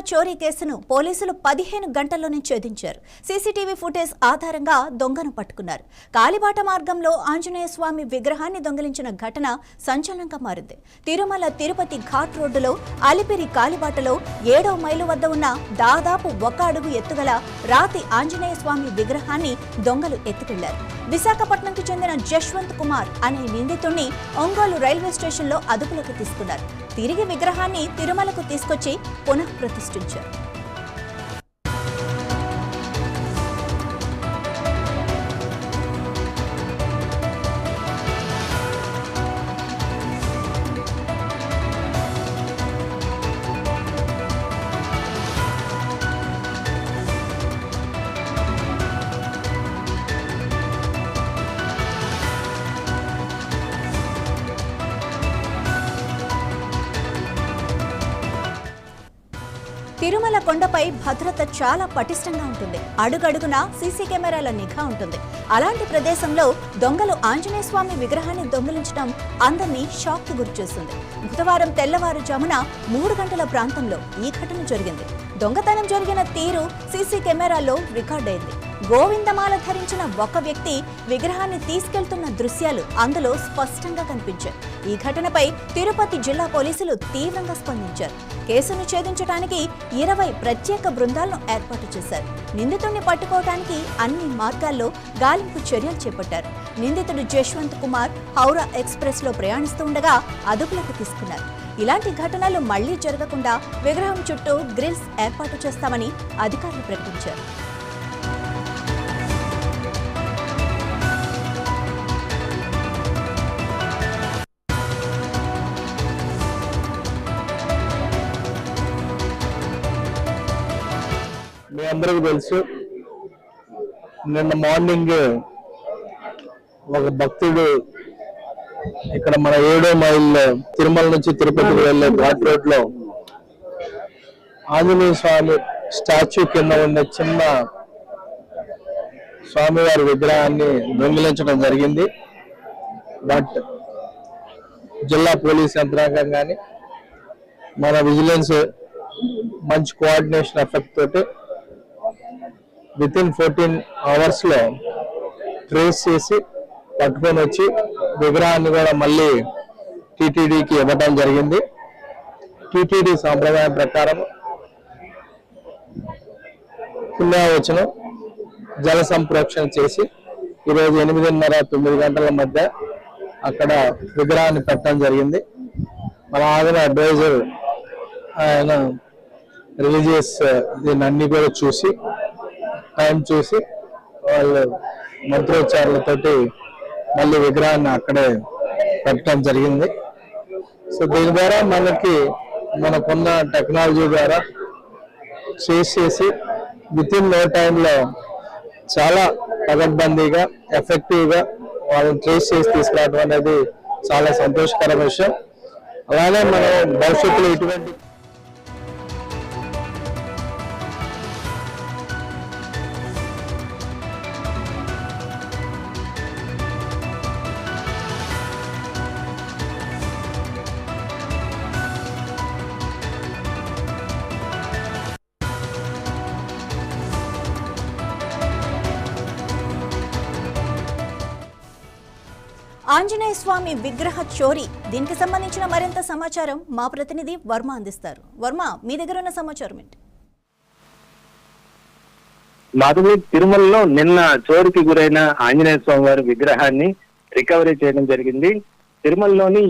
చోరీ కేసును పోలీసులు 15 గంటల్లోనే ఛేదించారు. సీసీటీవీ ఫుటేజ్ ఆధారంగా దొంగను పట్టుకున్నారు. కాలిబాట మార్గంలో ఆంజనేయ స్వామి విగ్రహాన్ని దొంగిలించిన ఘటన సంచలనంగా మారింది. తిరుమల తిరుపతి ఘాట్ రోడ్డులో అలిపిరి కాలిబాటలో 7వ మైలు వద్ద ఉన్న దాదాపు 1 అడుగు ఎత్తుగల రాతి ఆంజనేయ స్వామి విగ్రహాన్ని దొంగలు ఎత్తుకెళ్లారు. విశాఖపట్నంకు చెందిన జశ్వంత్ కుమార్ అనే నిందితుడిని ఒంగోలు రైల్వే స్టేషన్లో అదుపులోకి తీసుకున్నారు. తిరిగి విగ్రహాన్ని తిరుమలకు తీసుకొచ్చి పునః ప్రతిష్ఠించారు. తిరుమల కొండపై భద్రత చాలా పటిష్టంగా ఉంటుంది. అడుగడుగునా సీసీ కెమెరాల నిఘా ఉంటుంది. అలాంటి ప్రదేశంలో దొంగలు ఆంజనేయ స్వామి విగ్రహాన్ని దొంగిలించడం అందరినీ షాక్ కి గురిచేసింది. బుధవారం తెల్లవారుజామున 3 గంటల ప్రాంతంలో ఈ ఘటన జరిగింది. దొంగతనం జరిగిన తీరు సీసీ కెమెరాల్లో రికార్డైంది. గోవిందమాల ధరించిన ఒక వ్యక్తి విగ్రహాన్ని తీసుకెళ్తున్న దృశ్యాలు అందులో స్పష్టంగా కనిపించాయి. ఈ ఘటనపై తిరుపతి జిల్లా పోలీసులు తీవ్రంగా స్పందించారు. కేసును ఛేదించడానికి 20 ప్రత్యేక బృందాలను ఏర్పాటు చేశారు. నిందితుడిని పట్టుకోవడానికి అన్ని మార్గాల్లో గాలింపు చర్యలు చేపట్టారు. నిందితుడు జశ్వంత్ కుమార్ హౌరా ఎక్స్ప్రెస్ లో ప్రయాణిస్తూ ఉండగా అదుపులోకి తీసుకున్నారు. ఇలాంటి ఘటనలు మళ్లీ జరగకుండా విగ్రహం చుట్టూ గ్రిల్స్ ఏర్పాటు చేస్తామని అధికారులు ప్రకటించారు. మీ అందరికీ తెలుసు, నిన్న మార్నింగ్ ఒక భక్తుడు ఇక్కడ మన 7వ మైల్లో తిరుమల నుంచి తిరుపతికి వెళ్లే ఘాట్ రోడ్ లో ఆంజనేయ స్వామి స్టాచ్యూ కింద ఉండే చిన్న స్వామివారి విగ్రహాన్ని దొంగిలించడం జరిగింది. బట్ జిల్లా పోలీస్ యంత్రాంగం కానీ మన విజిలెన్స్ మంచి కోఆర్డినేషన్ ఎఫెక్ట్ తోటి వితిన్ 14 hours లో ట్రేస్ చేసి పట్టుకొని వచ్చి విగ్రహాన్ని కూడా మళ్ళీ టీటీడీకి ఇవ్వడం జరిగింది. టీటీడీ సాంప్రదాయం ప్రకారం పుణ్యావచనం జల సంప్రోక్షణ చేసి ఈరోజు 8:30-9 గంటల మధ్య అక్కడ విగ్రహాన్ని పెట్టడం జరిగింది. మన ఆదిన అడ్వైజర్ ఆయన రిలీజియస్ దీన్ని అన్ని కూడా చూసి టైం చూసి వాళ్ళు మంత్రోచ్చారణలతోటి మళ్ళీ విగ్రహాన్ని అక్కడే పెట్టడం జరిగింది. సో దీని ద్వారా మనకున్న టెక్నాలజీ ద్వారా చేసి వితిన్ నో టైంలో చాలా పకడ్బందీగా ఎఫెక్టివ్గా వాళ్ళని ట్రేస్ చేసి తీసుకురావడం అనేది చాలా సంతోషకర విషయం. అలానే మనం భవిష్యత్తులో ఇటువంటి ఆంజనేయ స్వామి విగ్రహ చోరీ, దీనికి సంబంధించిన మరింత సమాచారం మా ప్రతినిధి వర్మ అందిస్తారు. వర్మ, మీ దగ్గర ఉన్న సమాచారం ఏంటి? మాధవి, తిరుమలలో నిన్న చోరీకి గురైన ఆంజనేయ స్వామి వారి విగ్రహాన్ని రికవరీ చేయడం జరిగింది. తిరుమలలోని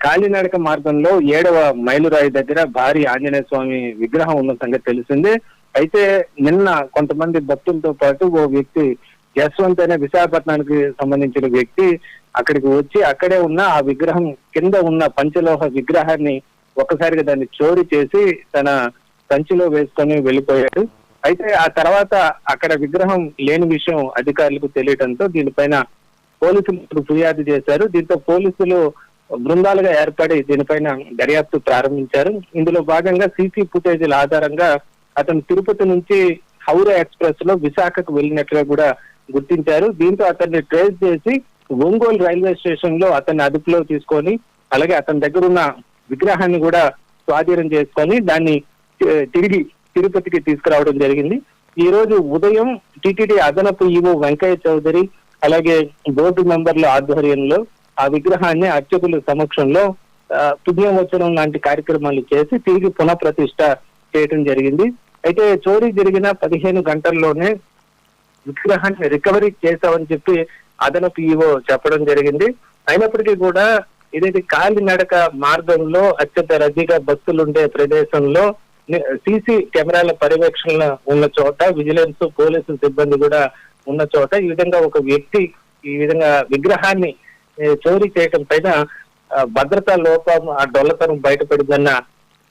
కాలినడక మార్గంలో 7వ మైలురాయి దగ్గర భారీ ఆంజనేయ స్వామి విగ్రహం ఉన్న సంగతి తెలిసిందే. అయితే నిన్న కొంతమంది భక్తులతో పాటు ఓ వ్యక్తి యశ్వంత్ అనే విశాఖపట్నానికి సంబంధించిన వ్యక్తి అక్కడికి వచ్చి అక్కడే ఉన్న ఆ విగ్రహం కింద ఉన్న పంచలోహ విగ్రహాన్ని ఒక్కసారిగా దాన్ని చోరీ చేసి తన సంచిలో వేసుకొని వెళ్ళిపోయాడు. అయితే ఆ తర్వాత అక్కడ విగ్రహం లేని విషయం అధికారులకు తెలియడంతో దీనిపైన పోలీసులు ఫిర్యాదు చేశారు. దీంతో పోలీసులు బృందాలుగా ఏర్పడి దీనిపైన దర్యాప్తు ప్రారంభించారు. ఇందులో భాగంగా సీసీ ఫుటేజీల ఆధారంగా అతను తిరుపతి నుంచి హౌరా ఎక్స్ప్రెస్ లో విశాఖకు వెళ్ళినట్లుగా కూడా గుర్తించారు. దీంతో అతన్ని ట్రేస్ చేసి ఒంగోలు రైల్వే స్టేషన్ లో అతన్ని అదుపులో తీసుకొని అలాగే అతని దగ్గర ఉన్న విగ్రహాన్ని కూడా స్వాధీనం చేసుకొని దాన్ని తిరిగి తిరుపతికి తీసుకురావడం జరిగింది. ఈ రోజు ఉదయం టిటిడి అదనపు ఈవో వెంకయ్య చౌదరి అలాగే బోర్డు మెంబర్ల ఆధ్వర్యంలో ఆ విగ్రహాన్ని అర్చకుల సమక్షంలో పుణ్యవచనం లాంటి కార్యక్రమాలు చేసి తిరిగి పునఃప్రతిష్ఠ చేయడం జరిగింది. అయితే చోరీ జరిగిన 15 గంటల్లోనే విగ్రహాన్ని రికవరీ చేశామని చెప్పి అదనపు ఈవో చెప్పడం జరిగింది. అయినప్పటికీ కూడా ఇదేంటి కాలినడక మార్గంలో అత్యంత రద్దీగా భక్తులుండే ప్రదేశంలో సీసీ కెమెరాల పర్యవేక్షణ ఉన్న చోట విజిలెన్స్ పోలీసు సిబ్బంది కూడా ఉన్న చోట ఈ విధంగా ఒక వ్యక్తి ఈ విధంగా విగ్రహాన్ని చోరీ చేయడం పైన భద్రతా లోపం ఆ డొల్లతనం బయటపడిందన్న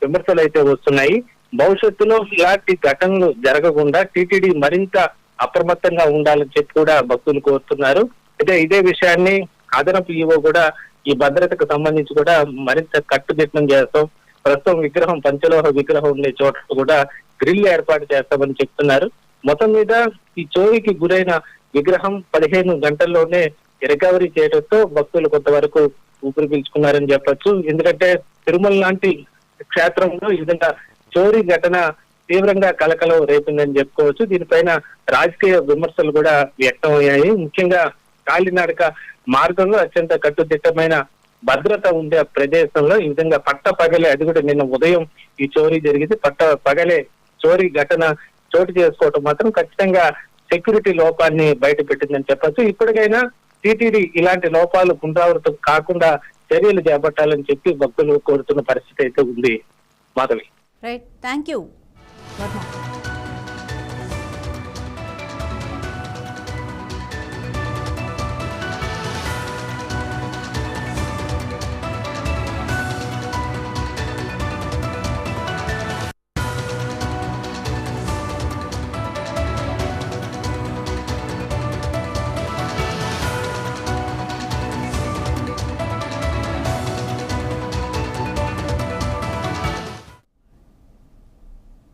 విమర్శలు అయితే వస్తున్నాయి. భవిష్యత్తులో ఇలాంటి ఘటనలు జరగకుండా టీటీడీ మరింత అప్రమత్తంగా ఉండాలని చెప్పి కూడా భక్తులు కోరుతున్నారు. అయితే ఇదే విషయాన్ని అదనపు ఈవో కూడా ఈ భద్రతకు సంబంధించి కూడా మరింత కట్టుదిట్టం చేస్తాం, ప్రస్తుతం విగ్రహం పంచలోహ విగ్రహం ఉండే చోట కూడా గ్రిల్ ఏర్పాటు చేస్తామని చెప్తున్నారు. మొత్తం మీద ఈ చోరీకి గురైన విగ్రహం 15 గంటల్లోనే రికవరీ చేయడంతో భక్తులు కొంతవరకు ఊపిరి పీల్చుకున్నారని చెప్పొచ్చు. ఎందుకంటే తిరుమల లాంటి క్షేత్రంలో ఈ విధంగా చోరీ ఘటన తీవ్రంగా కలకలం రేపిందని చెప్పుకోవచ్చు. దీనిపైన రాజకీయ విమర్శలు కూడా వ్యక్తం అయ్యాయి. ముఖ్యంగా కాలినడక మార్గంలో అత్యంత కట్టుదిట్టమైన భద్రత ఉండే ప్రదేశంలో ఈ విధంగా పట్ట పగలే, అది కూడా నిన్న ఉదయం ఈ చోరీ జరిగింది, పట్ట పగలే చోరీ ఘటన చోటు చేసుకోవటం మాత్రం ఖచ్చితంగా సెక్యూరిటీ లోపాన్ని బయట పెట్టిందని చెప్పచ్చు. ఇప్పటికైనా టీటీడీ ఇలాంటి లోపాలు పునరావృతం కాకుండా చర్యలు చేపట్టాలని చెప్పి భక్తులు కోరుతున్న పరిస్థితి అయితే ఉంది. Madhavi. Right, thank you Varma.